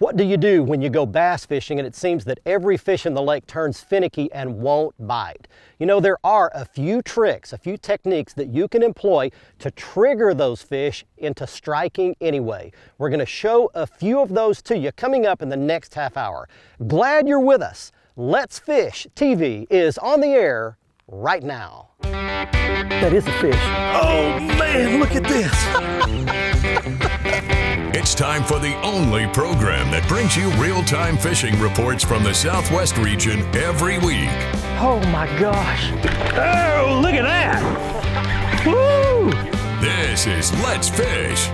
What do you do when you go bass fishing and it seems that every fish in the lake turns finicky and won't bite? You know, there are a few tricks, a few techniques that you can employ to trigger those fish into striking anyway. We're going to show a few of those to you coming up in the next half hour. Glad you're with us. Let's Fish TV is on the air right now. That is a fish. Oh man, look at this. It's time for the only program that brings you real-time fishing reports from the Southwest region every week. Oh my gosh. Oh, look at that. Woo! This is Let's Fish.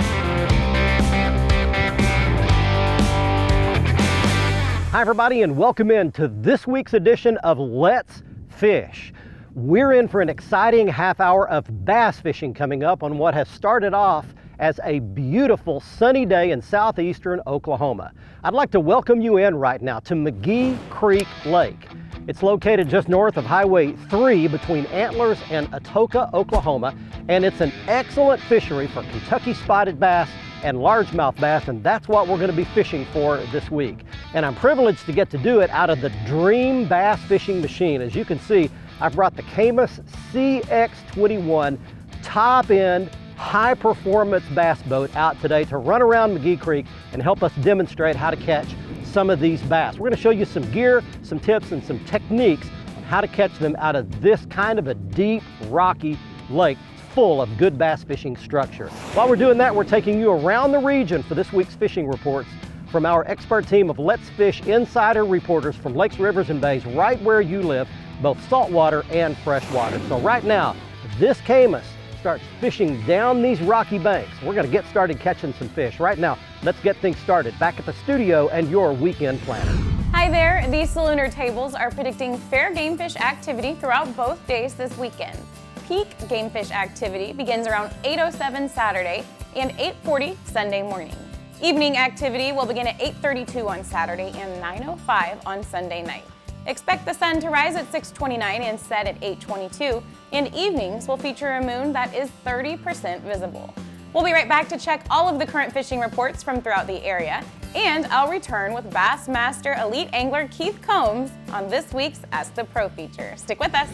Hi everybody, and welcome in to this week's edition of Let's Fish. We're in for an exciting half hour of bass fishing coming up on what has started off as a beautiful sunny day in southeastern Oklahoma. I'd like to welcome you in right now to McGee Creek Lake. It's located just north of Highway 3 between Antlers and Atoka, Oklahoma, and it's an excellent fishery for Kentucky spotted bass and largemouth bass, and that's what we're going to be fishing for this week. And I'm privileged to get to do it out of the Dream Bass Fishing Machine. As you can see, I've brought the Camus CX21 top-end high-performance bass boat out today to run around McGee Creek and help us demonstrate how to catch some of these bass. We're going to show you some gear, some tips, and some techniques on how to catch them out of this kind of a deep, rocky lake full of good bass fishing structure. While we're doing that, we're taking you around the region for this week's fishing reports from our expert team of Let's Fish insider reporters from lakes, rivers, and bays right where you live, both saltwater and freshwater. So right now, this Camus starts fishing down these rocky banks. We're going to get started catching some fish. Right now, let's get things started back at the studio and your weekend planner. Hi there, these Salooner tables are predicting fair game fish activity throughout both days this weekend. Peak game fish activity begins around 8:07 Saturday and 8:40 Sunday morning. Evening activity will begin at 8:32 on Saturday and 9:05 on Sunday night. Expect the sun to rise at 6:29 and set at 8:22, and evenings will feature a moon that is 30% visible. We'll be right back to check all of the current fishing reports from throughout the area, and I'll return with Bassmaster Elite Angler Keith Combs on this week's Ask the Pro feature. Stick with us.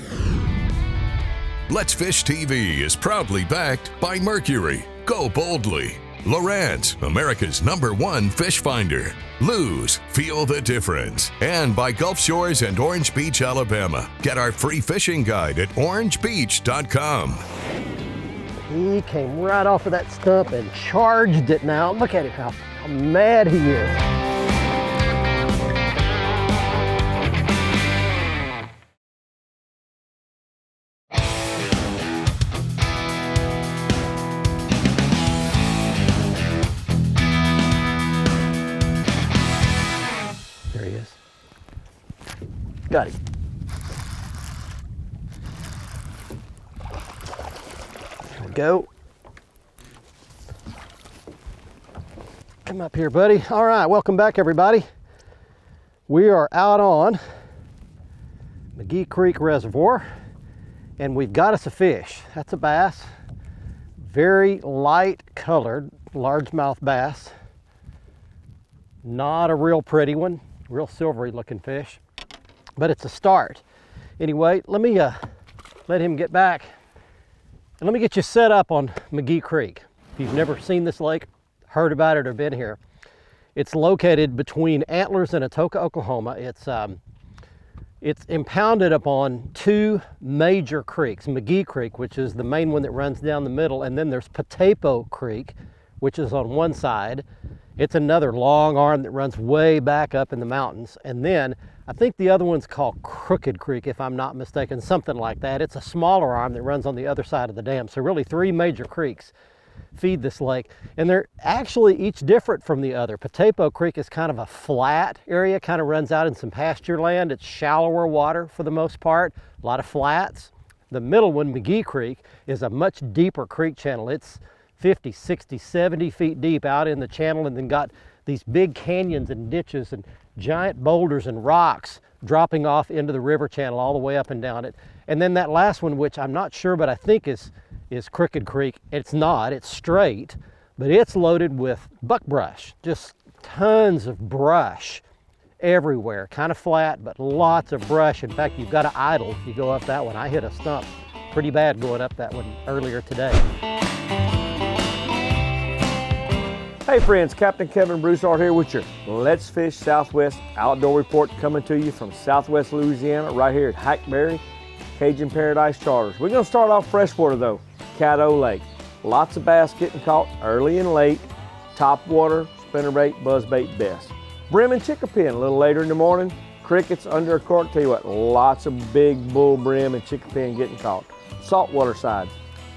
Let's Fish TV is proudly backed by Mercury, Go Boldly, Lowrance, America's #1 fish finder, Lose, Feel the Difference, and by Gulf Shores and Orange Beach, Alabama. Get our free fishing guide at orangebeach.com. He came right off of that stump and charged it now. Look at him, how mad he is. Got him. There we go. Come up here, buddy. All right, welcome back, everybody. We are out on McGee Creek Reservoir, and we've got us a fish. That's a bass. Very light colored largemouth bass. Not a real pretty one, real silvery looking fish. But it's a start. Anyway, let me let him get back and let me get you set up on McGee Creek. If you've never seen this lake, heard about it, or been here, it's located between Antlers and Atoka, Oklahoma. It's impounded upon two major creeks, McGee Creek, which is the main one that runs down the middle, and then there's Potato Creek, which is on one side. It's another long arm that runs way back up in the mountains, and then I think the other one's called Crooked Creek, if I'm not mistaken, something like that. It's a smaller arm that runs on the other side of the dam. So really three major creeks feed this lake, and they're actually each different from the other. Potato Creek is kind of a flat area, kind of runs out in some pasture land. It's shallower water for the most part, a lot of flats. The middle one, McGee Creek, is a much deeper creek channel. It's 50, 60, 70 feet deep out in the channel, and then got these big canyons and ditches and giant boulders and rocks dropping off into the river channel all the way up and down it. And then that last one, which I'm not sure, but I think is Crooked Creek. It's not, it's straight, but it's loaded with buckbrush, just tons of brush everywhere, kind of flat, but lots of brush. In fact, you've got to idle if you go up that one. I hit a stump pretty bad going up that one earlier today. Hey friends, Captain Kevin Broussard here with your Let's Fish Southwest Outdoor Report, coming to you from Southwest Louisiana, right here at Hackberry Cajun Paradise Charters. We're going to start off freshwater though, Caddo Lake. Lots of bass getting caught early and late. Top water, spinnerbait, buzzbait best. Brim and chickapin a little later in the morning. Crickets under a cork. Tell you what, lots of big bull brim and chickapin getting caught. Saltwater side,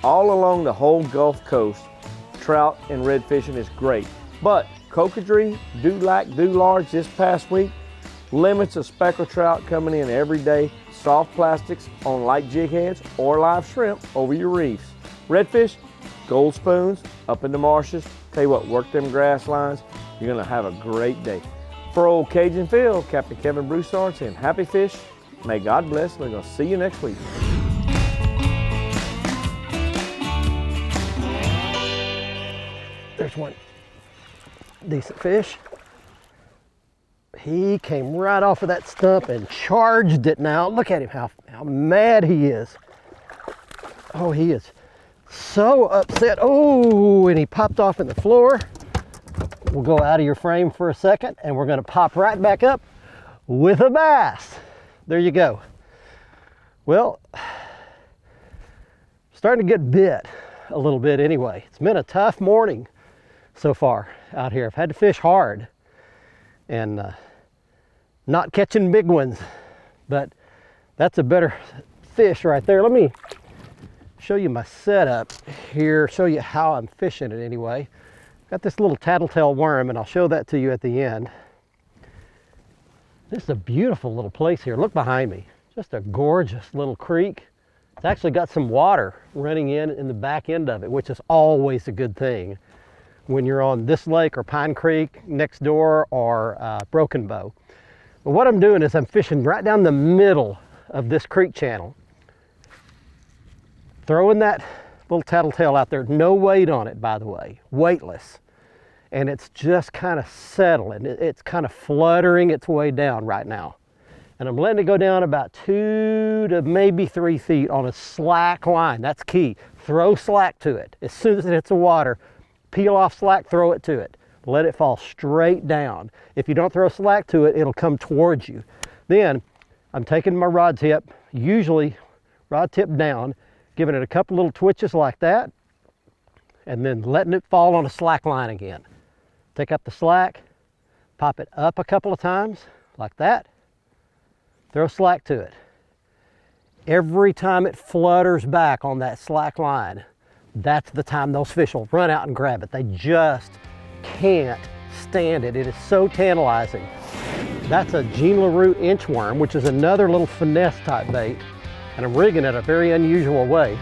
all along the whole Gulf Coast, trout and red fishing is great. But cocodrie, dewlack, large this past week, limits of speckled trout coming in every day. Soft plastics on light jig heads or live shrimp over your reefs. Redfish, gold spoons up in the marshes. Tell you what, work them grass lines. You're gonna have a great day. For old Cajun Phil, Captain Kevin Broussard saying happy fish. May God bless. We're gonna see you next week. There's one decent fish. He came right off of that stump and charged it now. Look at him, how mad he is. Oh, he is so upset. Oh, and he popped off in the floor. We'll go out of your frame for a second and we're gonna pop right back up with a bass. There you go. Well, starting to get bit a little bit anyway. It's been a tough morning so far out here. I've had to fish hard and not catching big ones, but that's a better fish right there. Let me show you my setup here, show you how I'm fishing it anyway. Got this little tattletale worm, and I'll show that to you at the end. This is a beautiful little place here. Look behind me. Just a gorgeous little creek. It's actually got some water running in the back end of it, which is always a good thing when you're on this lake or Pine Creek next door or Broken Bow. But what I'm doing is I'm fishing right down the middle of this creek channel, throwing that little tattletale out there, no weight on it, by the way, weightless. And it's just kind of settling. It's kind of fluttering its way down right now. And I'm letting it go down about 2 to maybe 3 feet on a slack line. That's key. Throw slack to it. As soon as it hits the water, peel off slack, throw it to it. Let it fall straight down. If you don't throw slack to it, it'll come towards you. Then I'm taking my rod tip, usually rod tip down, giving it a couple little twitches like that, and then letting it fall on a slack line again. Take up the slack, pop it up a couple of times like that, throw slack to it. Every time it flutters back on that slack line, that's the time those fish will run out and grab it. They just can't stand it. It is so tantalizing. That's a Jean LaRue inchworm, which is another little finesse type bait, and I'm rigging it a very unusual way.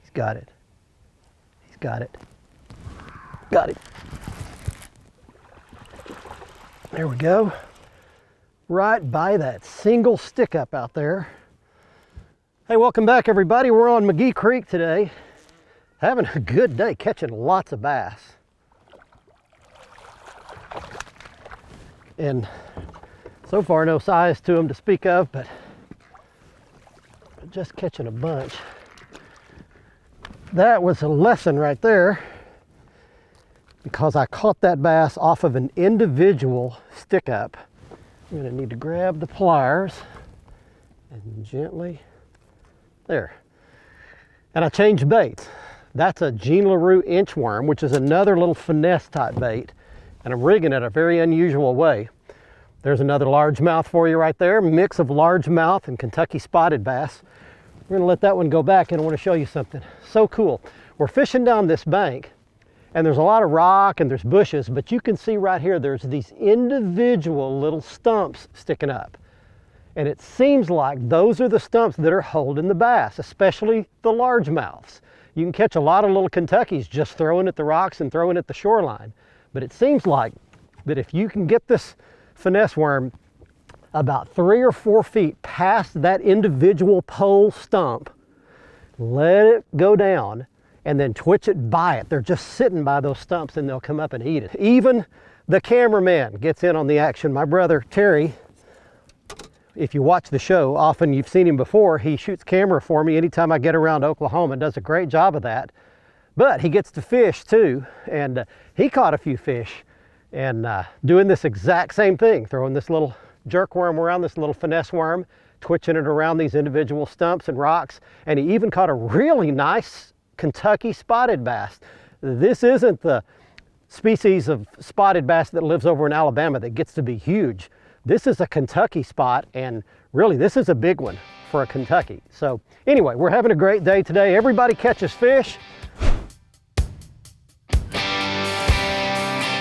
He's got it. He's got it. Got it. There we go. Right by that single stick up out there. Hey, welcome back everybody. We're on McGee Creek today. Having a good day, catching lots of bass. And so far no size to them to speak of, but just catching a bunch. That was a lesson right there, because I caught that bass off of an individual stick up. I'm gonna need to grab the pliers and gently, there. And I changed baits. That's a Jean LaRue inchworm, which is another little finesse type bait. And I'm rigging it a very unusual way. There's another largemouth for you right there, mix of largemouth and Kentucky spotted bass. We're gonna let that one go back, and I wanna show you something so cool. We're fishing down this bank, and there's a lot of rock and there's bushes, but you can see right here, there's these individual little stumps sticking up. And it seems like those are the stumps that are holding the bass, especially the largemouths. You can catch a lot of little Kentuckys just throwing at the rocks and throwing at the shoreline. But it seems like that if you can get this finesse worm about 3 or 4 feet past that individual pole stump, let it go down, and then twitch it by it. They're just sitting by those stumps and they'll come up and eat it. Even the cameraman gets in on the action. My brother, Terry, if you watch the show, often you've seen him before. He shoots camera for me anytime I get around Oklahoma and does a great job of that. But he gets to fish too, and he caught a few fish and doing this exact same thing, throwing this little jerk worm around, this little finesse worm, twitching it around these individual stumps and rocks, and he even caught a really nice Kentucky spotted bass. This isn't the species of spotted bass that lives over in Alabama that gets to be huge. This is a Kentucky spot, and really this is a big one for a Kentucky. So anyway, we're having a great day today. Everybody catches fish.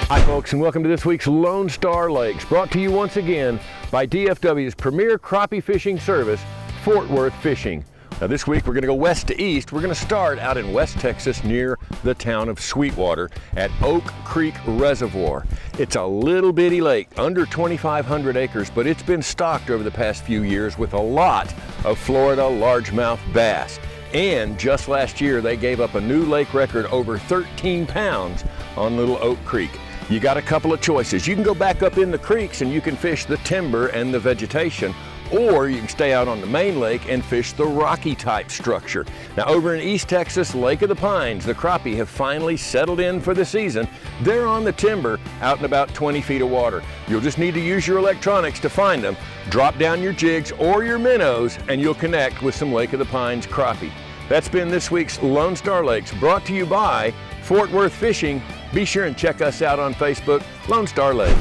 Hi folks, and welcome to this week's Lone Star Lakes, brought to you once again by DFW's premier crappie fishing service, Fort Worth Fishing. Now this week we're going to go west to east. We're going to start out in West Texas near the town of Sweetwater at Oak Creek Reservoir. It's a little bitty lake, under 2,500 acres, but it's been stocked over the past few years with a lot of Florida largemouth bass. And just last year they gave up a new lake record over 13 pounds on Little Oak Creek. You got a couple of choices. You can go back up in the creeks and you can fish the timber and the vegetation, or you can stay out on the main lake and fish the rocky type structure. Now over in East Texas, Lake of the Pines, the crappie have finally settled in for the season. They're on the timber out in about 20 feet of water. You'll just need to use your electronics to find them. Drop down your jigs or your minnows and you'll connect with some Lake of the Pines crappie. That's been this week's Lone Star Lakes, brought to you by Fort Worth Fishing. Be sure and check us out on Facebook, Lone Star Lakes.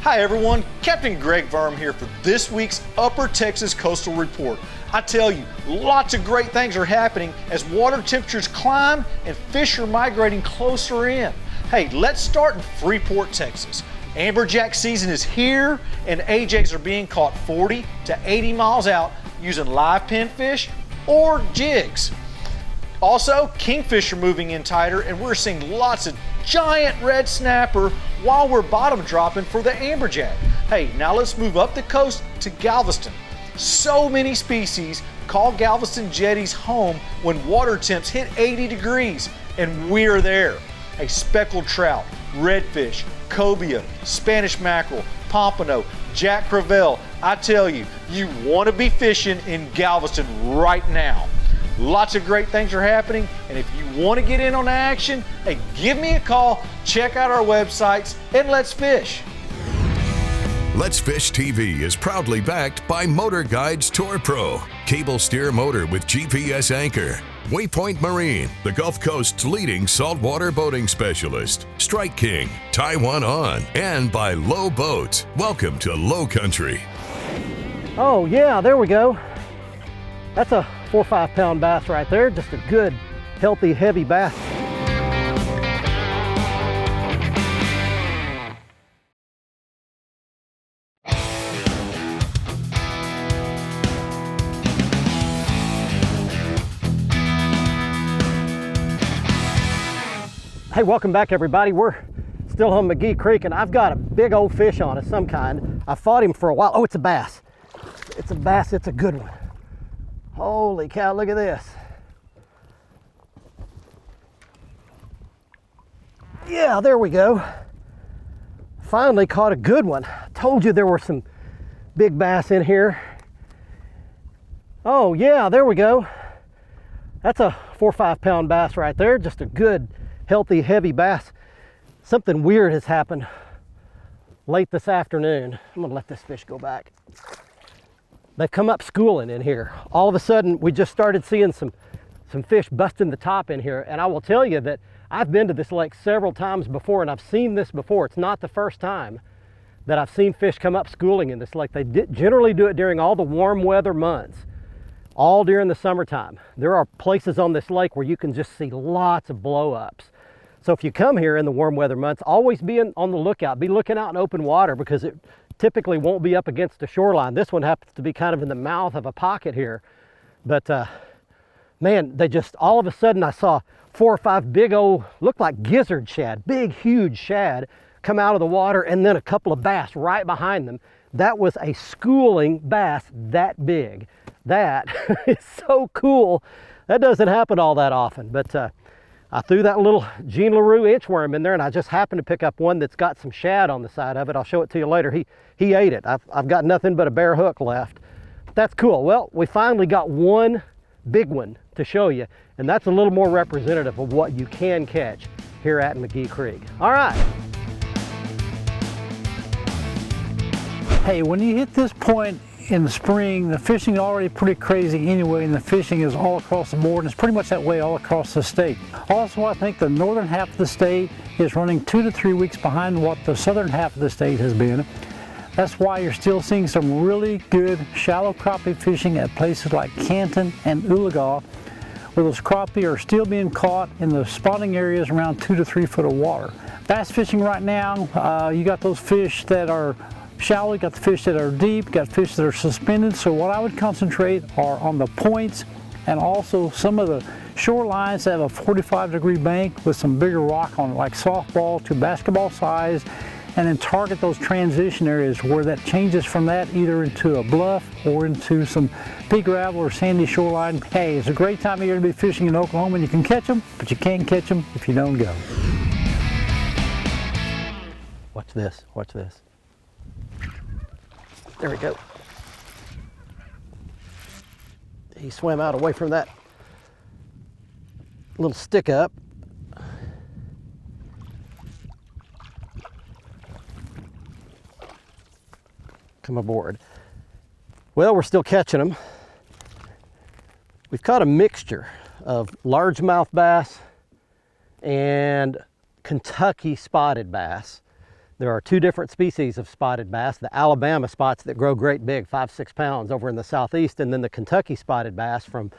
Hi everyone, Captain Greg Varm here for this week's Upper Texas Coastal Report. I tell you, lots of great things are happening as water temperatures climb and fish are migrating closer in. Hey, let's start in Freeport, Texas. Amberjack season is here and AJs are being caught 40 to 80 miles out using live pinfish or jigs. Also, kingfish are moving in tighter and we're seeing lots of giant red snapper while we're bottom dropping for the amberjack. Hey, now let's move up the coast to Galveston. So many species call Galveston jetties home when water temps hit 80 degrees, and we're there. Hey, speckled trout, redfish, cobia, Spanish mackerel, pompano, jack crevalle. I tell you, you want to be fishing in Galveston right now. Lots of great things are happening, and if you want to get in on the action, hey, give me a call, check out our websites, and let's fish. Let's Fish TV is proudly backed by MotorGuide's Tour Pro, cable steer motor with GPS anchor, WAYPOINT Marine, the Gulf Coast's leading saltwater boating specialist, Strike King, Taiwan On, and by Low Boats. Welcome to Low Country. Oh yeah, there we go. That's a 4 or 5 pound bass right there. Just a good, healthy, heavy bass. Hey, welcome back everybody. We're still on McGee Creek and I've got a big old fish on of some kind. I fought him for a while. Oh, it's a bass. It's a bass, it's a good one. Holy cow, look at this. Yeah, there we go. Finally caught a good one. Told you there were some big bass in here. Oh yeah, there we go. That's a 4 or 5 pound bass right there. Just a good, healthy, heavy bass. Something weird has happened late this afternoon. I'm gonna let this fish go back. They've come up schooling in here. All of a sudden, we just started seeing some fish busting the top in here. And I will tell you that I've been to this lake several times before and I've seen this before. It's not the first time that I've seen fish come up schooling in this lake. They generally do it during all the warm weather months, all during the summertime. There are places on this lake where you can just see lots of blow-ups. So if you come here in the warm weather months, always be on the lookout. Be looking out in open water because it typically won't be up against the shoreline. This one happens to be kind of in the mouth of a pocket here. But man, they just, all of a sudden I saw 4 or 5 big old, look like gizzard shad, big, huge shad come out of the water, and then a couple of bass right behind them. That was a schooling bass that big. That is so cool. That doesn't happen all that often, but I threw that little Jean LaRue inchworm in there, and I just happened to pick up one that's got some shad on the side of it. I'll show it to you later. He ate it. I've got nothing but a bare hook left. That's cool. Well, we finally got one big one to show you, and that's a little more representative of what you can catch here at McGee Creek. All right. Hey, when you hit this point in the spring, the fishing is already pretty crazy anyway, and the fishing is all across the board, and it's pretty much that way all across the state. Also, I think the northern half of the state is running 2 to 3 weeks behind what the southern half of the state has been. That's why you're still seeing some really good shallow crappie fishing at places like Canton and Oologah, where those crappie are still being caught in the spawning areas around 2 to 3 foot of water. Bass fishing right now, you got those fish that are shallow, you got the fish that are deep, you got fish that are suspended. So what I would concentrate are on the points and also some of the shorelines that have a 45-degree bank with some bigger rock on it, like softball to basketball size, and then target those transition areas where that changes from that either into a bluff or into some pea gravel or sandy shoreline. Hey, it's a great time of year to be fishing in Oklahoma, and you can catch them, but you can't catch them if you don't go. Watch this, watch this. There we go. He swam out away from that little stick up. Come aboard. Well, we're still catching them. We've caught a mixture of largemouth bass and Kentucky spotted bass. There are 2 different species of spotted bass, the Alabama spots that grow great big, 5-6 pounds over in the southeast, and then the Kentucky spotted bass from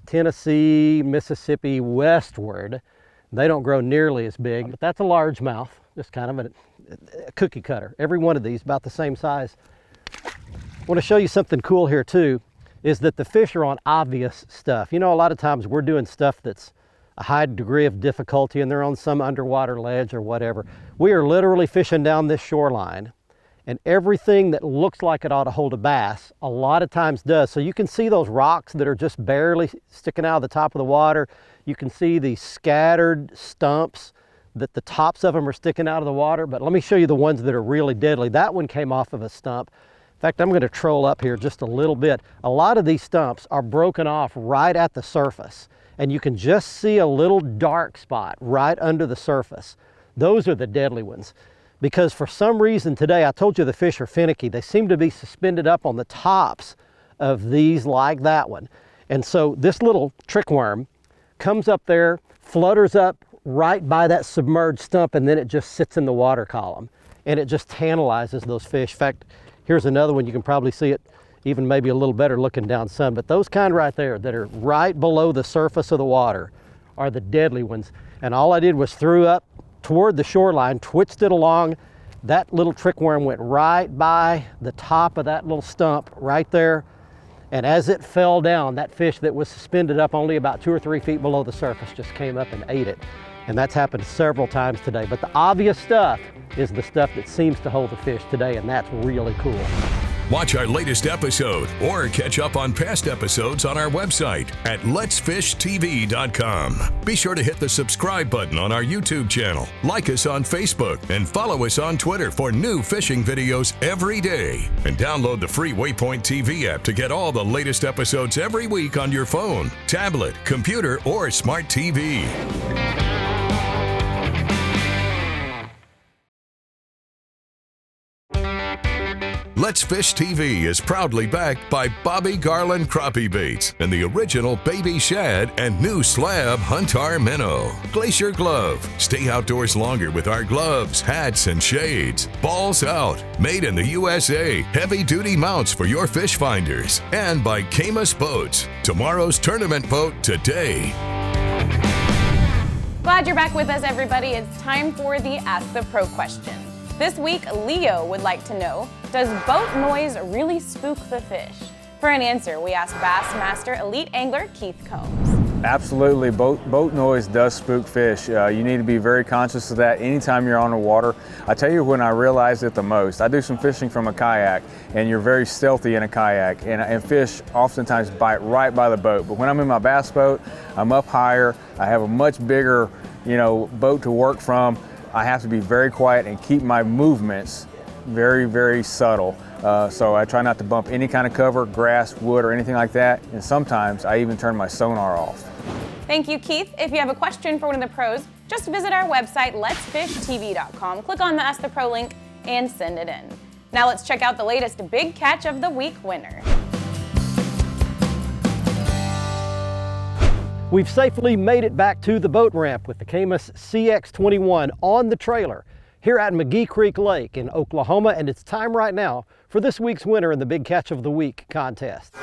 Tennessee, Mississippi westward. They don't grow nearly as big, but that's a largemouth, just kind of a cookie cutter. Every one of these about the same size. I want to show you something cool here too, is that the fish are on obvious stuff. You know, a lot of times we're doing stuff that's a high degree of difficulty and they're on some underwater ledge or whatever. We are literally fishing down this shoreline, and everything that looks like it ought to hold a bass a lot of times does. So you can see those rocks that are just barely sticking out of the top of the water. You can see these scattered stumps that the tops of them are sticking out of the water, but let me show you the ones that are really deadly. That one came off of a stump. In fact, I'm going to troll up here just a little bit. A lot of these stumps are broken off right at the surface, and you can just see a little dark spot right under the surface. Those are the deadly ones, because for some reason today, I told you the fish are finicky. They seem to be suspended up on the tops of these like that one. And so this little trickworm comes up there, flutters up right by that submerged stump, and then it just sits in the water column, and it just tantalizes those fish. In fact, here's another one. You can probably see it even maybe a little better looking down sun, but those kind right there that are right below the surface of the water are the deadly ones. And all I did was threw up toward the shoreline, twitched it along. That little trickworm went right by the top of that little stump right there. And as it fell down, that fish that was suspended up only about 2 or 3 feet below the surface just came up and ate it. And that's happened several times today. But the obvious stuff is the stuff that seems to hold the fish today, and that's really cool. Watch our latest episode or catch up on past episodes on our website at letsfishtv.com. Be sure to hit the subscribe button on our YouTube channel, like us on Facebook, and follow us on Twitter for new fishing videos every day. And download the free WAYPOINT TV app to get all the latest episodes every week on your phone, tablet, computer, or smart TV. Let's Fish TV is proudly backed by Bobby Garland Crappie Baits and the original Baby Shad and new slab Huntar Minnow. Glacier Glove. Stay outdoors longer with our gloves, hats, and shades. Balls Out. Made in the USA. Heavy-duty mounts for your fish finders. And by Camus Boats. Tomorrow's tournament boat today. Glad you're back with us, everybody. It's time for the Ask the Pro question. This week, Leo would like to know, does boat noise really spook the fish? For an answer, we asked Bassmaster Elite Angler Keith Combs. Absolutely, boat noise does spook fish. You need to be very conscious of that anytime you're on the water. I tell you when I realize it the most. I do some fishing from a kayak, and you're very stealthy in a kayak, and fish oftentimes bite right by the boat. But when I'm in my bass boat, I'm up higher, I have a much bigger, boat to work from. I have to be very quiet and keep my movements very, very subtle. So I try not to bump any kind of cover, grass, wood, or anything like that. And sometimes I even turn my sonar off. Thank you, Keith. If you have a question for one of the pros, just visit our website, letsfishtv.com. Click on the Ask the Pro link and send it in. Now let's check out the latest Big Catch of the Week winner. We've safely made it back to the boat ramp with the Camus CX21 on the trailer here at McGee Creek Lake in Oklahoma, and it's time right now for this week's winner in the Big Catch of the Week contest.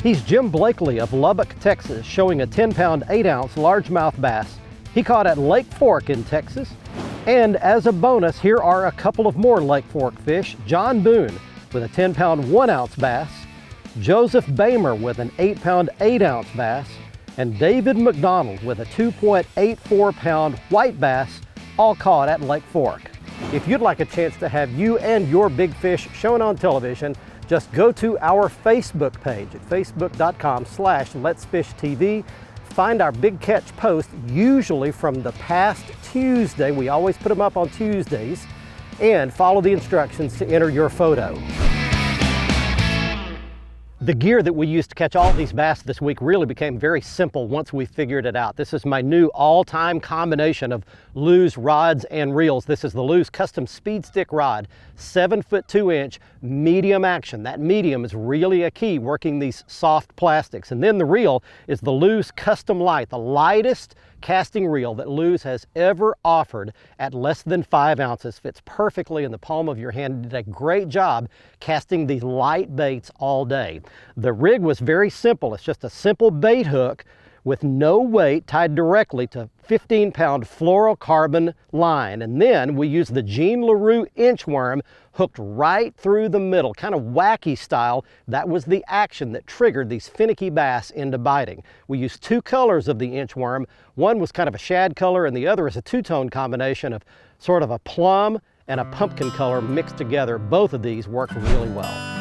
He's Jim Blakely of Lubbock, Texas, showing a 10-pound, 8-ounce largemouth bass he caught at Lake Fork in Texas. And as a bonus, here are a couple of more Lake Fork fish. John Boone with a 10-pound, 1-ounce bass, Joseph Bamer with an 8-pound, 8-ounce bass, and David McDonald with a 2.84-pound white bass, all caught at Lake Fork. If you'd like a chance to have you and your big fish shown on television, just go to our Facebook page at facebook.com/letsfishtv. Find our Big Catch post, usually from the past Tuesday. We always put them up on Tuesdays, and follow the instructions to enter your photo. The gear that we used to catch all these bass this week really became very simple once we figured it out. This is my new all-time combination of Lew's rods and reels. This is the Lew's custom speed stick rod, 7-foot 2-inch medium action. That medium is really a key working these soft plastics. And then the reel is the Lew's Custom Light, the lightest casting reel that Lew's has ever offered at less than 5 ounces. Fits perfectly in the palm of your hand. Did a great job casting these light baits all day. The rig was very simple. It's just a simple bait hook with no weight tied directly to 15-pound fluorocarbon line. And then we used the Jean LaRue inchworm hooked right through the middle, kind of wacky style. That was the action that triggered these finicky bass into biting. We used 2 colors of the inchworm. One was kind of a shad color, and the other is a 2-tone combination of sort of a plum and a pumpkin color mixed together. Both of these worked really well.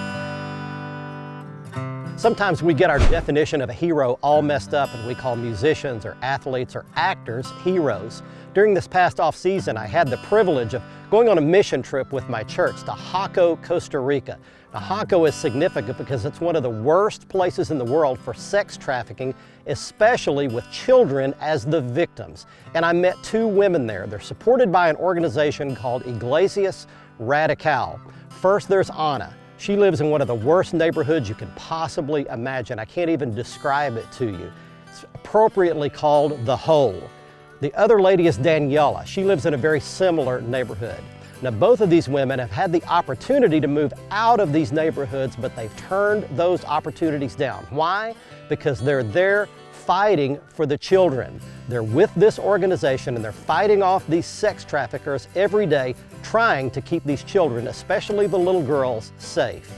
Sometimes we get our definition of a hero all messed up, and we call musicians or athletes or actors heroes. During this past off season, I had the privilege of going on a mission trip with my church to Jaco, Costa Rica. Now, Jaco is significant because it's one of the worst places in the world for sex trafficking, especially with children as the victims. And I met 2 women there. They're supported by an organization called GLACIER Radical. First, there's Anna. She lives in one of the worst neighborhoods you can possibly imagine. I can't even describe it to you. It's appropriately called the Hole. The other lady is Daniela. She lives in a very similar neighborhood. Now, both of these women have had the opportunity to move out of these neighborhoods, but they've turned those opportunities down. Why? Because they're there fighting for the children. They're with this organization and they're fighting off these sex traffickers every day, trying to keep these children, especially the little girls, safe.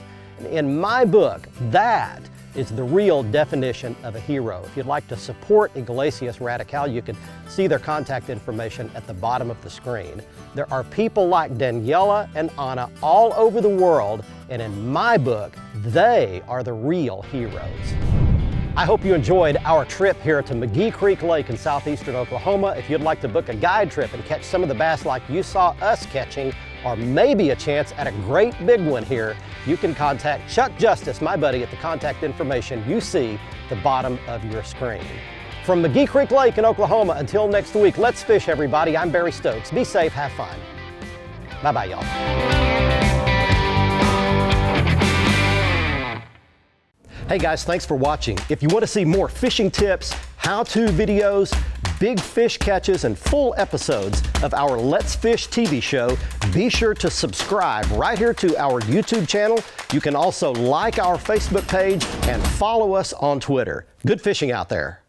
In my book, that is the real definition of a hero. If you'd like to support GLACIER Radical, you can see their contact information at the bottom of the screen. There are people like Daniela and Anna all over the world, and in my book, they are the real heroes. I hope you enjoyed our trip here to McGee Creek Lake in southeastern Oklahoma. If you'd like to book a guide trip and catch some of the bass like you saw us catching, or maybe a chance at a great big one here, you can contact Chuck Justice, my buddy, at the contact information you see at the bottom of your screen. From McGee Creek Lake in Oklahoma, until next week, let's fish, everybody. I'm Barry Stokes. Be safe, have fun. Bye-bye, y'all. Hey guys, thanks for watching. If you want to see more fishing tips, how-to videos, big fish catches, and full episodes of our Let's Fish TV show, be sure to subscribe right here to our YouTube channel. You can also like our Facebook page and follow us on Twitter. Good fishing out there.